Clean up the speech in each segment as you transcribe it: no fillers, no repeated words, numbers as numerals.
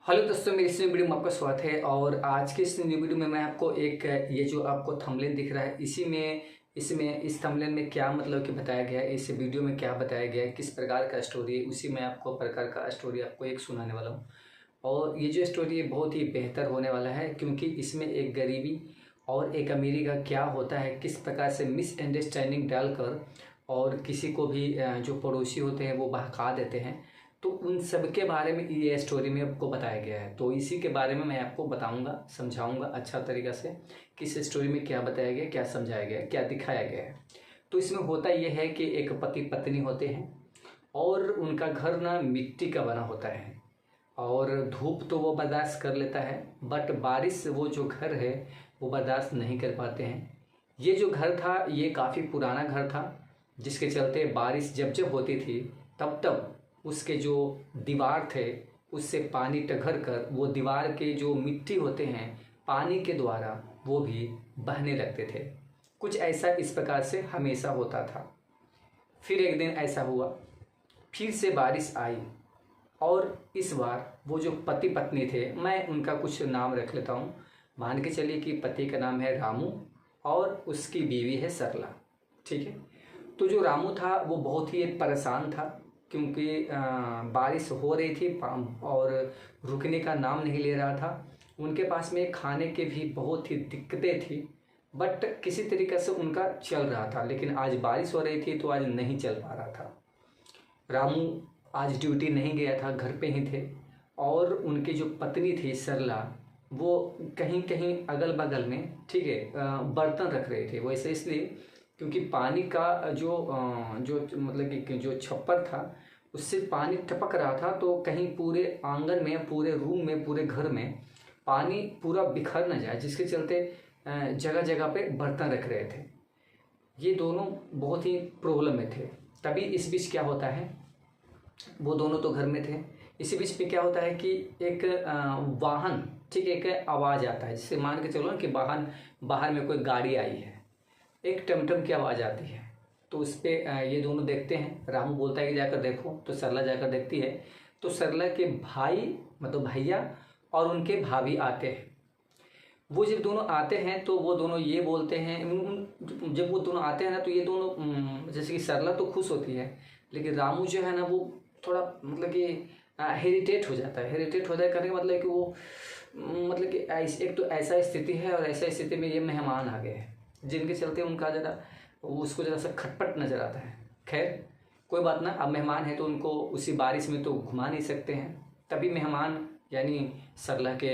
Hello दोस्तों, मेरी इस न्यू वीडियो में आपका स्वागत है। और आज के इस न्यू वीडियो में मैं आपको एक ये जो आपको थंबनेल दिख रहा है इसमें इस थंबनेल में क्या मतलब कि बताया गया है, इस वीडियो में क्या बताया गया है, किस प्रकार का स्टोरी है, उसी में आपको प्रकार का स्टोरी आपको एक सुनाने वाला हूँ। और ये जो स्टोरी है बहुत ही बेहतर होने वाला है, क्योंकि इसमें एक गरीबी और एक अमीरी का क्या होता है, किस प्रकार से मिसअंडरस्टैंडिंग डालकर और किसी को भी जो पड़ोसी होते हैं वो बहका देते हैं। तो उन सब के बारे में ये स्टोरी में आपको बताया गया है। तो इसी के बारे में मैं आपको बताऊंगा, समझाऊंगा अच्छा तरीक़ा से कि इस स्टोरी में क्या बताया गया, क्या समझाया गया, क्या दिखाया गया है। तो इसमें होता ये है कि एक पति पत्नी होते हैं और उनका घर ना मिट्टी का बना होता है और धूप तो वो बर्दाश्त कर लेता है, बट बारिश वो जो घर है वो बर्दाश्त नहीं कर पाते हैं। ये जो घर था ये काफ़ी पुराना घर था, जिसके चलते बारिश जब जब होती थी तब तब उसके जो दीवार थे उससे पानी टघर कर वो दीवार के जो मिट्टी होते हैं पानी के द्वारा वो भी बहने लगते थे। कुछ ऐसा इस प्रकार से हमेशा होता था। फिर एक दिन ऐसा हुआ, फिर से बारिश आई और इस बार वो जो पति पत्नी थे, मैं उनका कुछ नाम रख लेता हूँ। मान के चलिए कि पति का नाम है रामू और उसकी बीवी है सरला। ठीक है। तो जो रामू था वो बहुत ही परेशान था, क्योंकि बारिश हो रही थी और रुकने का नाम नहीं ले रहा था। उनके पास में खाने के भी बहुत ही दिक्कतें थी, बट किसी तरीके से उनका चल रहा था। लेकिन आज बारिश हो रही थी तो आज नहीं चल पा रहा था। रामू आज ड्यूटी नहीं गया था, घर पे ही थे। और उनकी जो पत्नी थी सरला, वो कहीं कहीं अगल बगल में, ठीक है, बर्तन रख रहे थे। वैसे इसलिए क्योंकि पानी का जो मतलब कि जो छप्पर था उससे पानी टपक रहा था, तो कहीं पूरे आंगन में, पूरे रूम में, पूरे घर में पानी पूरा बिखर न जाए, जिसके चलते जगह जगह पे बर्तन रख रहे थे। ये दोनों बहुत ही प्रॉब्लम में थे। तभी इस बीच क्या होता है, वो दोनों तो घर में थे, इसी बीच में क्या होता है कि एक वाहन, ठीक है, एक आवाज़ आता है, जिससे मान के चलो ना कि बाहर में कोई गाड़ी आई है। एक टमटम की आवाज़ आती है। तो उस पर ये दोनों देखते हैं। रामू बोलता है कि जाकर देखो, तो सरला जाकर देखती है। तो सरला के भाई, मतलब भैया और उनके भाभी आते हैं। वो जब दोनों आते हैं तो वो दोनों ये बोलते हैं, जब वो दोनों आते हैं ना तो ये दोनों, जैसे कि सरला तो खुश होती है, लेकिन रामू जो है ना वो थोड़ा मतलब कि हेरिटेट हो जाता है। हेरिटेट हो जाए करने का मतलब कि वो मतलब कि एक तो ऐसा स्थिति है और ऐसा स्थिति में ये मेहमान आ गए हैं, जिनके चलते उनका ज़रा उसको ज़रा सा खटपट नज़र आता है। खैर कोई बात ना, अब मेहमान है तो उनको उसी बारिश में तो घुमा नहीं सकते हैं। तभी मेहमान यानी सरला के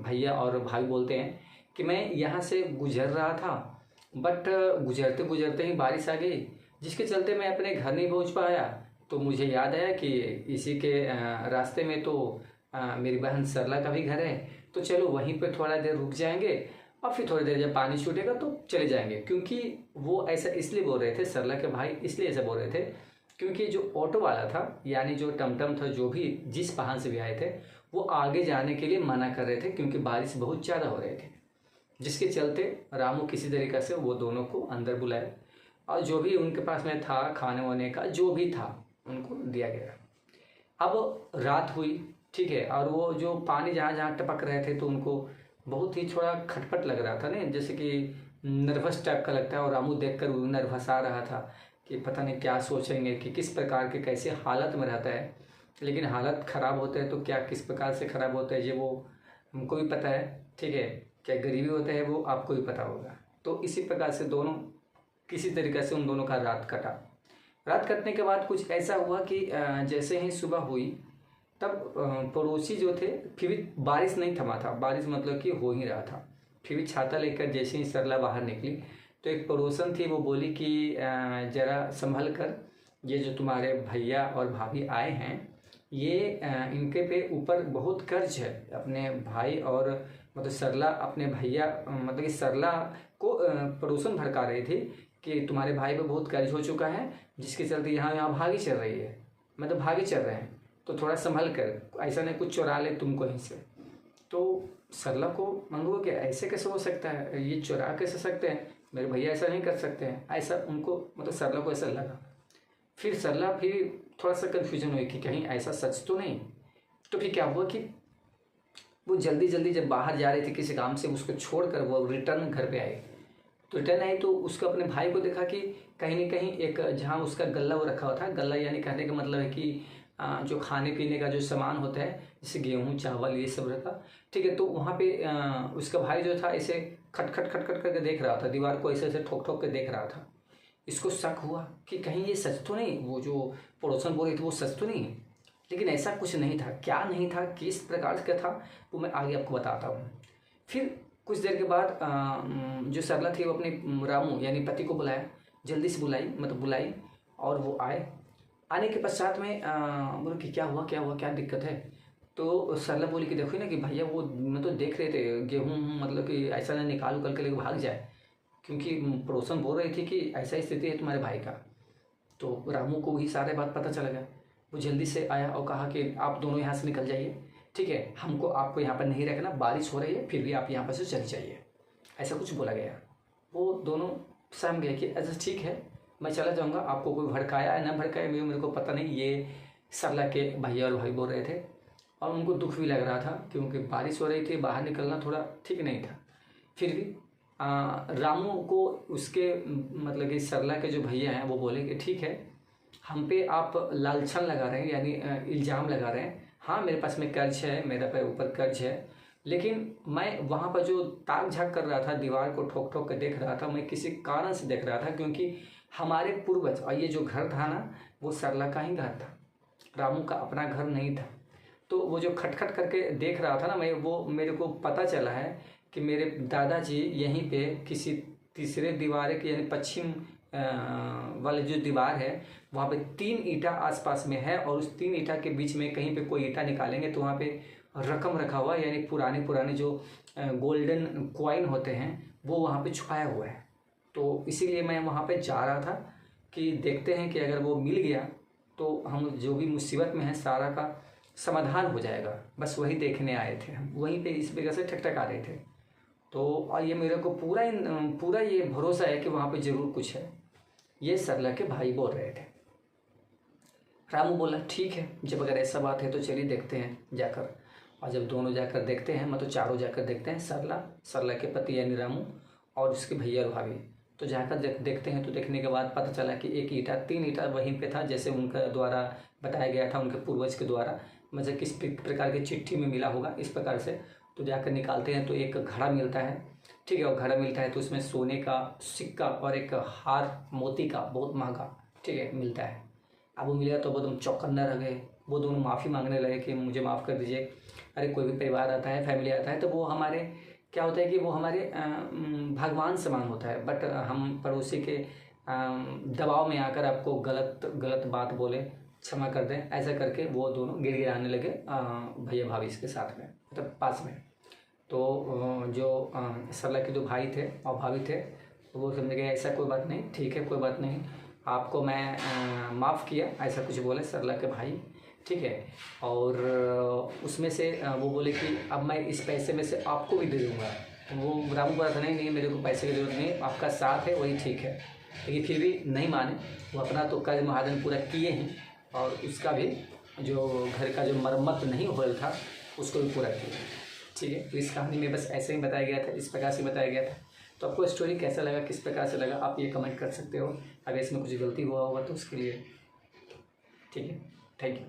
भैया और भाई बोलते हैं कि मैं यहाँ से गुजर रहा था, बट गुजरते गुजरते ही बारिश आ गई, जिसके चलते मैं अपने घर नहीं पहुँच पाया। तो मुझे याद आया कि इसी के रास्ते में तो मेरी बहन सरला का भी घर है, तो चलो वहीं पर थोड़ा देर रुक जाएंगे और फिर थोड़ी देर जब पानी छूटेगा तो चले जाएंगे। क्योंकि वो ऐसा इसलिए बोल रहे थे, सरला के भाई इसलिए ऐसा बोल रहे थे क्योंकि जो ऑटो वाला था, यानी जो टमटम था, जो भी जिस वाहन से भी आए थे, वो आगे जाने के लिए मना कर रहे थे, क्योंकि बारिश बहुत ज़्यादा हो रहे थे। जिसके चलते रामू किसी तरीक़े से वो दोनों को अंदर बुलाए और जो भी उनके पास में था खाने वाने का जो भी था उनको दिया गया। अब रात हुई, ठीक है, और वो जो पानी जहाँ जहाँ टपक रहे थे तो उनको बहुत ही थोड़ा खटपट लग रहा था ना, जैसे कि नर्वस टाइप का लगता है। और रामू देखकर वो नर्वस आ रहा था कि पता नहीं क्या सोचेंगे, कि किस प्रकार के कैसे हालत में रहता है। लेकिन हालत ख़राब होते हैं तो क्या किस प्रकार से ख़राब होता है ये वो हमको भी पता है, ठीक है, क्या गरीबी होता है वो आपको भी पता होगा। तो इसी प्रकार से दोनों किसी तरीके से उन दोनों का रात कटा। रात कटने के बाद कुछ ऐसा हुआ कि जैसे ही सुबह हुई तब पड़ोसी जो थे, फिर भी बारिश नहीं थमा था, बारिश मतलब कि हो ही रहा था। फिर भी छाता लेकर जैसे ही सरला बाहर निकली तो एक पड़ोसन थी, वो बोली कि ज़रा संभल कर, ये जो तुम्हारे भैया और भाभी आए हैं ये इनके पे ऊपर बहुत कर्ज है। अपने भाई और मतलब सरला अपने भैया, मतलब कि सरला को पड़ोसन भड़का रही थी कि तुम्हारे भाई पे बहुत कर्ज हो चुका है, जिसके चलते यहाँ भागी चल रही है, मतलब भागे चल रहे हैं, तो थोड़ा संभल कर, ऐसा नहीं कुछ चुरा ले तुमको यहीं से। तो सरला को मंगो कि ऐसे कैसे हो सकता है, ये चुरा कैसे सकते हैं, मेरे भैया ऐसा नहीं कर सकते हैं, ऐसा उनको मतलब सरला को ऐसा लगा। फिर सरला फिर थोड़ा सा कन्फ्यूजन हुई कि कहीं ऐसा सच तो नहीं। तो फिर क्या हुआ कि वो जल्दी जल्दी जब बाहर जा रही थी किसी काम से, उसको छोड़कर वो रिटर्न घर पे आई। तो रिटर्न आई तो उसको अपने भाई को देखा कि कहीं ना कहीं एक जहाँ उसका गल्ला वो रखा हुआ था, गल्ला यानी कहने का मतलब है कि जो खाने पीने का जो सामान होता है जैसे गेहूँ चावल ये सब रखा, ठीक है। तो वहाँ पे उसका भाई जो था ऐसे खट खट खट खट करके देख रहा था, दीवार को ऐसे ऐसे ठोक ठोक के देख रहा था। इसको शक हुआ कि कहीं ये सच तो नहीं, वो जो पड़ोसन बोल रही थी वो सच तो नहीं है। लेकिन ऐसा कुछ नहीं था। क्या नहीं था, किस प्रकार का था, वो मैं आगे आपको बताता हूँ। फिर कुछ देर के बाद जो सरला थी वो अपने रामू यानी पति को बुलाया, जल्दी से बुलाई, मतलब बुलाई, और वो आए। आने के पश्चात में बोले कि क्या हुआ क्या हुआ, क्या दिक्कत है। तो सरला बोली कि देखो ना कि भैया वो मतलब देख रहे थे गेहूँ, मतलब कि ऐसा ना निकाल उकल के लेके भाग जाए, क्योंकि पड़ोसन बोल रही थी कि ऐसा स्थिति है तुम्हारे भाई का। तो रामू को वही सारे बात पता चल गया। वो जल्दी से आया और कहा कि आप दोनों यहाँ से निकल जाइए, ठीक है, हमको आपको यहाँ पर नहीं रखना, बारिश हो रही है, फिर भी आप यहाँ पर से चली जाइए, ऐसा कुछ बोला गया। वो दोनों सहम गए कि अच्छा ठीक है, मैं चला जाऊँगा, आपको कोई भड़काया है ना भड़काया मेरे को पता नहीं। ये सरला के भैया और भाई बोल रहे थे, और उनको दुख भी लग रहा था क्योंकि बारिश हो रही थी, बाहर निकलना थोड़ा ठीक नहीं था। फिर भी रामू को उसके मतलब कि सरला के जो भैया हैं वो बोले कि ठीक है, हम पे आप लालछन लगा रहे हैं, यानी इल्ज़ाम लगा रहे हैं। हाँ मेरे पास में कर्ज है, मेरे पे ऊपर कर्ज है, लेकिन मैं वहाँ पर जो ताक झाँक कर रहा था, दीवार को ठोक ठोक कर देख रहा था, मैं किसी कारण से देख रहा था, क्योंकि हमारे पूर्वज, और ये जो घर था ना वो सरला का ही घर था, रामू का अपना घर नहीं था। तो वो जो खटखट करके देख रहा था ना मैं, वो मेरे को पता चला है कि मेरे दादाजी यहीं पे किसी तीसरे दीवार के यानी पश्चिम वाले जो दीवार है वहाँ पे 3 ईंटा आसपास में है, और उस 3 ईंटा के बीच में कहीं पे कोई ईंटा निकालेंगे तो वहाँ पे रकम रखा हुआ, यानी पुराने पुराने जो गोल्डन कॉइन होते हैं वो वहाँ पे छुपाया हुआ है। तो इसीलिए मैं वहाँ पे जा रहा था कि देखते हैं कि अगर वो मिल गया तो हम जो भी मुसीबत में है सारा का समाधान हो जाएगा। बस वही देखने आए थे हम, वहीं पे इस वजह से ठकठक आ रहे थे। तो और ये मेरे को पूरा ये भरोसा है कि वहाँ पे ज़रूर कुछ है। ये सरला के भाई बोल रहे थे। रामू बोला ठीक है, जब अगर ऐसा बात है तो चलिए देखते हैं जाकर। और जब दोनों जाकर देखते हैं, मतलब चारों जाकर देखते हैं, सरला के पति यानी रामू और उसके भैया और भाभी, तो जाकर देखते हैं तो देखने के बाद पता चला कि एक ईंटा 3 ईंटा वहीं पे था, जैसे उनका द्वारा बताया गया था, उनके पूर्वज के द्वारा, मतलब किस प्रकार की चिट्ठी में मिला होगा इस प्रकार से। तो जाकर निकालते हैं तो एक घड़ा मिलता है, ठीक है, और घड़ा मिलता है तो उसमें सोने का सिक्का और एक हार मोती का बहुत महंगा, ठीक है, मिलता है। अब वो मिला तो वो एकदम चौकन्ना रह गए। वो दोनों माफ़ी मांगने लगे कि मुझे माफ़ कर दीजिए। अरे कोई भी परिवार आता है, फैमिली आता है, तो वो हमारे क्या होता है कि वो हमारे भगवान समान होता है, बट हम पड़ोसी के दबाव में आकर आपको गलत गलत बात बोले, क्षमा कर दें, ऐसा करके वो दोनों गिड़गिड़ाने लगे भैया भाभी के साथ में, मतलब पास में। तो जो सरला के जो भाई थे और भाभी थे वो समझ गए ऐसा कोई बात नहीं, ठीक है कोई बात नहीं, आपको मैं माफ़ किया, ऐसा कुछ बोले सरला के भाई, ठीक है। और उसमें से वो बोले कि अब मैं इस पैसे में से आपको भी दे दूँगा। वो रामू बोला था नहीं नहीं मेरे को पैसे की ज़रूरत नहीं, आपका साथ है वही ठीक है, लेकिन फिर भी नहीं माने। वो अपना तो कर्ज महाजन पूरा किए हैं, और उसका भी जो घर का जो मरम्मत नहीं हो रहा था उसको भी पूरा किया, ठीक है। तो इस कहानी में बस ऐसे ही बताया गया था, इस प्रकार से बताया गया था। तो आपको स्टोरी कैसा लगा, किस प्रकार से लगा, आप ये कमेंट कर सकते हो। अगर इसमें कुछ गलती हुआ होगा तो उसके लिए, ठीक है, थैंक यू।